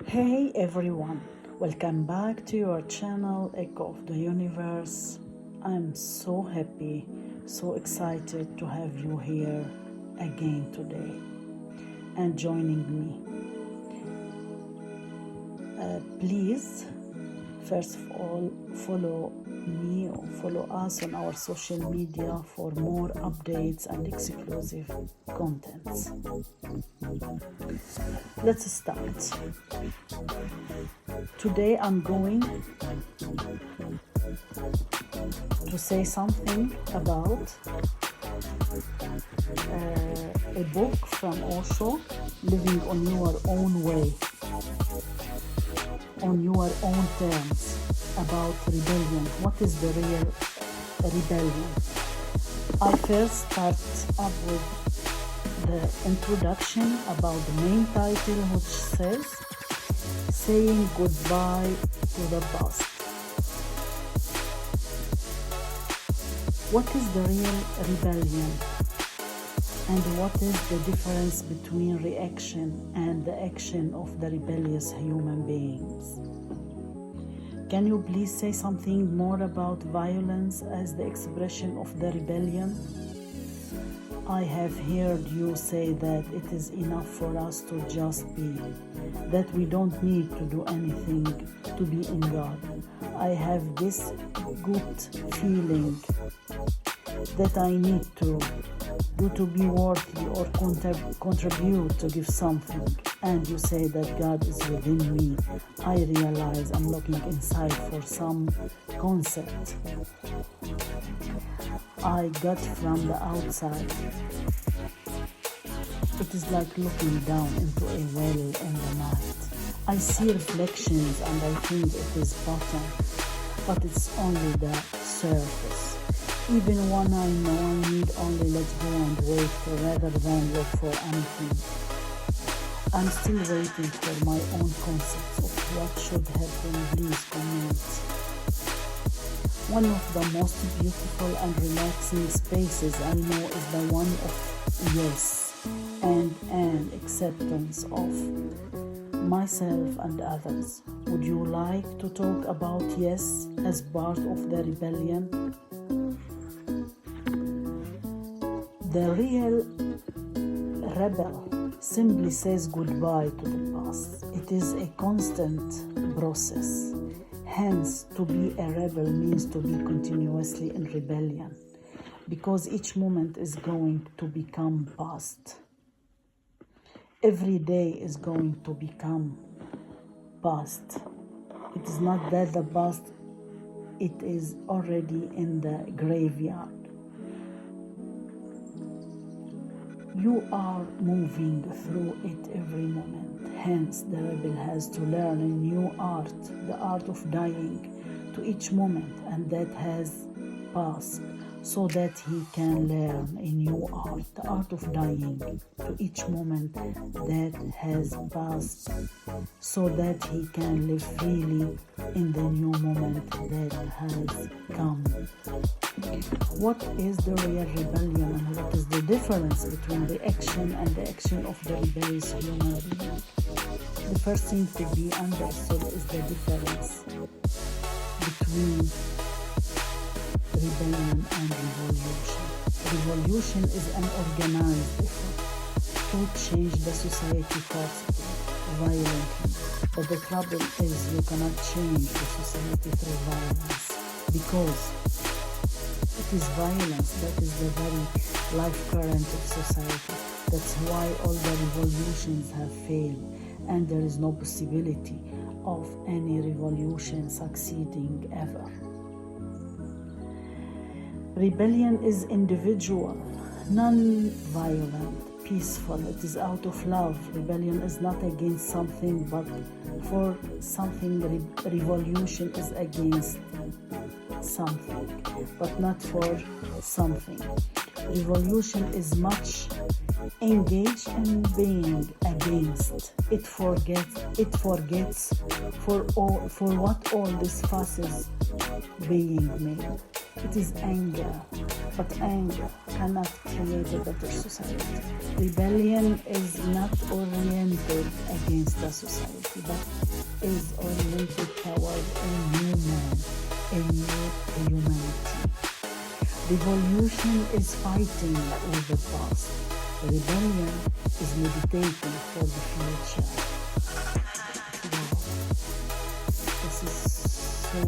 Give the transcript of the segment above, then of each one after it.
Hey everyone, welcome back to your channel Echo of the Universe. I'm so happy, so excited to have you here again today and joining me. Please, first of all, follow me or follow us on our social media for more updates and exclusive contents. Let's start. Today I'm going to say something about a book from OSHO, Living on Your Own Way, on your own terms, about rebellion. What is the real rebellion? I first start up with the introduction about the main title, which says saying goodbye to the past. What is the real rebellion? And what is the difference between reaction and the action of the rebellious human beings? Can you please say something more about violence as the expression of the rebellion? I have heard you say that it is enough for us to just be, that we don't need to do anything to be in God. I have this good feeling that I need to do to be worthy or contribute to give something. And you say that God is within me. I realize I'm looking inside for some concept I got from the outside. It is like looking down into a well in the night. I see reflections and I think it is bottom, but it's only the surface. Even when I know I need only let go and wait rather than look for anything. I'm still waiting for my own concepts of what should happen. Please comment. One of the most beautiful and relaxing spaces I know is the one of yes and acceptance of myself and others. Would you like to talk about yes as part of the rebellion? The real rebel simply says goodbye to the past. It is a constant process. Hence, to be a rebel means to be continuously in rebellion, because each moment is going to become past. Every day is going to become past. It is not that the past, it is already in the graveyard. You are moving through it every moment. Hence, the rebel has to learn a new art, the art of dying to each moment, and that has passed, so that he can learn a new art, the art of dying to each moment that has passed, so that he can live freely in the new moment that has come. What is the real rebellion, and what is the difference between the action and the action of the rebellious human being? The first thing to be understood is the difference between rebellion and revolution. Revolution is an organized effort to change the society forcibly, violently. But the trouble is you cannot change the society through violence, because it is violence that is the very life current of society. That's why all the revolutions have failed, and there is no possibility of any revolution succeeding ever. Rebellion is individual, non-violent, peaceful. It is out of love. Rebellion is not against something, but for something. Revolution is against something, but not for something. Revolution is much engaged in being against. It forgets for what all these fusses being made. It is anger, but anger cannot create a better society. Rebellion is not oriented against the society, but is oriented toward a new man, a new humanity. Revolution is fighting with the past. Rebellion is meditating for the future. Wow, this is so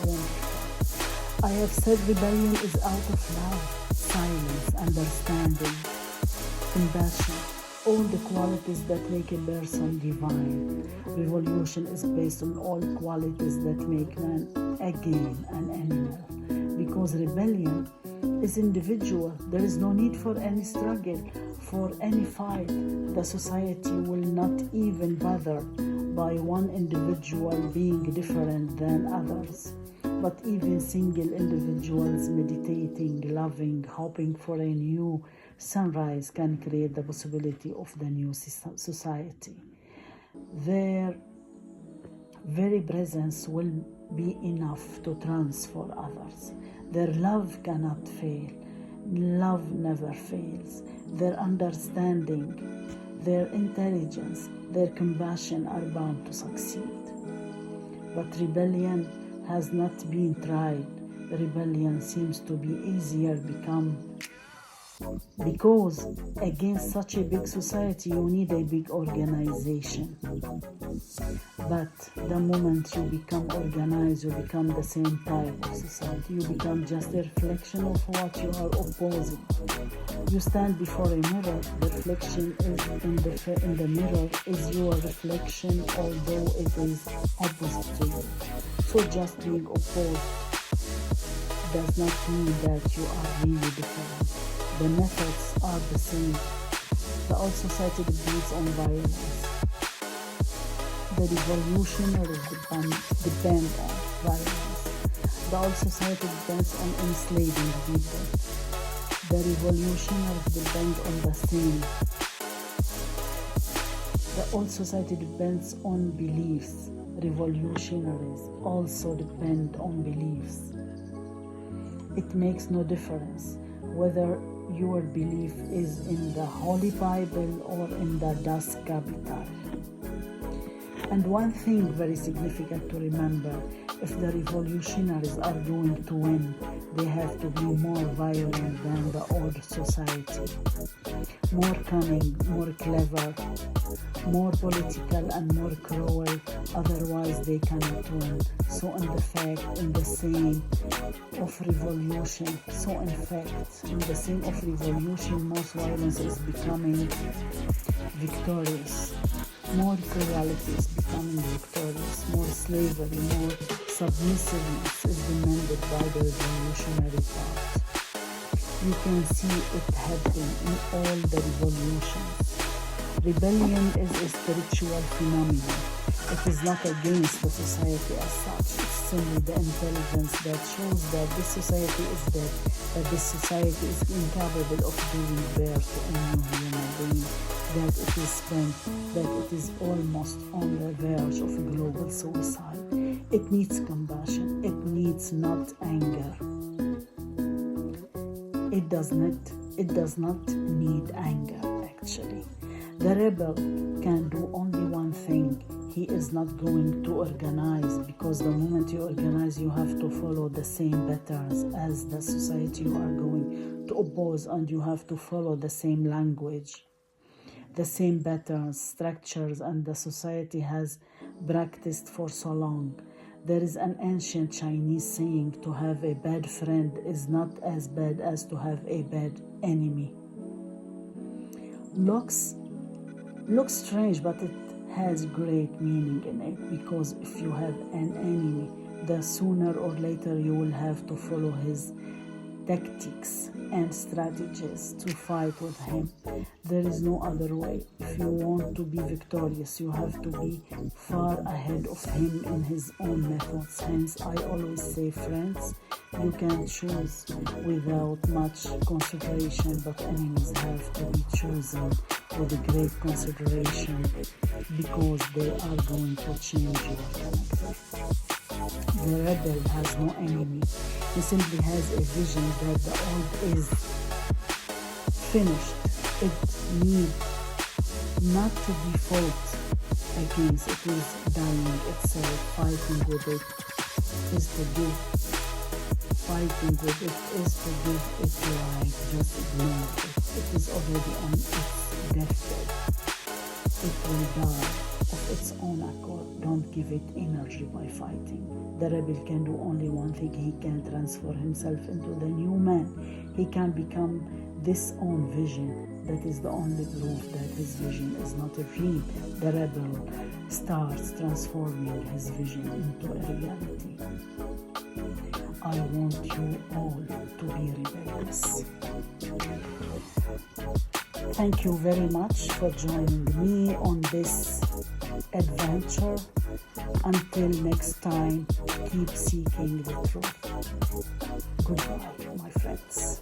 wonderful. I have said rebellion is out of love, silence, understanding, compassion, all the qualities that make a person divine. Revolution is based on all qualities that make man again an animal. Because rebellion is individual, there is no need for any struggle, for any fight. The society will not even bother by one individual being different than others. But even single individuals meditating, loving, hoping for a new sunrise can create the possibility of the new society. Their very presence will be enough to transform others. Their love cannot fail. Love never fails. Their understanding, their intelligence, their compassion are bound to succeed. But rebellion has not been tried. Rebellion seems to be easier because against such a big society you need a big organization. But the moment you become organized, you become the same type of society. You become just a reflection of what you are opposing. You stand before a mirror. The reflection is in the mirror is your reflection, although it is opposite to you. So just being opposed does not mean that you are really different. The methods are the same. The old society depends on violence. The revolutionaries depend on violence. The old society depends on enslaving people. The revolutionaries depend on the same. The old society depends on beliefs. Revolutionaries also depend on beliefs. It makes no difference whether your belief is in the Holy Bible or in the Das Kapital. And one thing very significant to remember, if the revolutionaries are going to win, they have to be more violent than the old society. More cunning, more clever, more political and more cruel, otherwise they cannot win. So in the same of revolution, most violence is becoming victorious. More cruelty is becoming victorious. More slavery, more submissiveness is demanded by the revolutionary part. You can see it happening in all the revolutions. Rebellion is a spiritual phenomenon. It is not against the society as such. It's simply the intelligence that shows that this society is dead, that this society is incapable of giving birth to a new human being, that it is spent, that it is almost on the verge of global suicide. It needs compassion. It needs not anger. It does not need anger, actually. The rebel can do only one thing. He is not going to organize, because the moment you organize, you have to follow the same patterns as the society you are going to oppose, and you have to follow the same language, the same patterns, structures, and the society has practiced for so long. There is an ancient Chinese saying, to have a bad friend is not as bad as to have a bad enemy. Looks strange, but it has great meaning in it, because if you have an enemy, the sooner or later you will have to follow his tactics and strategies to fight with him. There is no other way. If you want to be victorious, you have to be far ahead of him in his own methods. Hence, I always say, friends, you can choose without much consideration, but enemies have to be chosen with a great consideration, because they are going to change your character. The rebel has no enemy. He simply has a vision that the old is finished. It needs not to be fought against. It is dying itself. Fighting with it is to give. Fighting with it is to give it life. Just ignore it. It is already on its deathbed. It will die of its own accord. Don't give it energy by fighting. The rebel can do only one thing. He can transfer himself into the new man. He can become this own vision. That is the only proof that his vision is not a dream. The rebel starts transforming his vision into a reality. I want you all to be rebellious. Thank you very much for joining me on this adventure. Until next time, keep seeking the truth. Goodbye, my friends.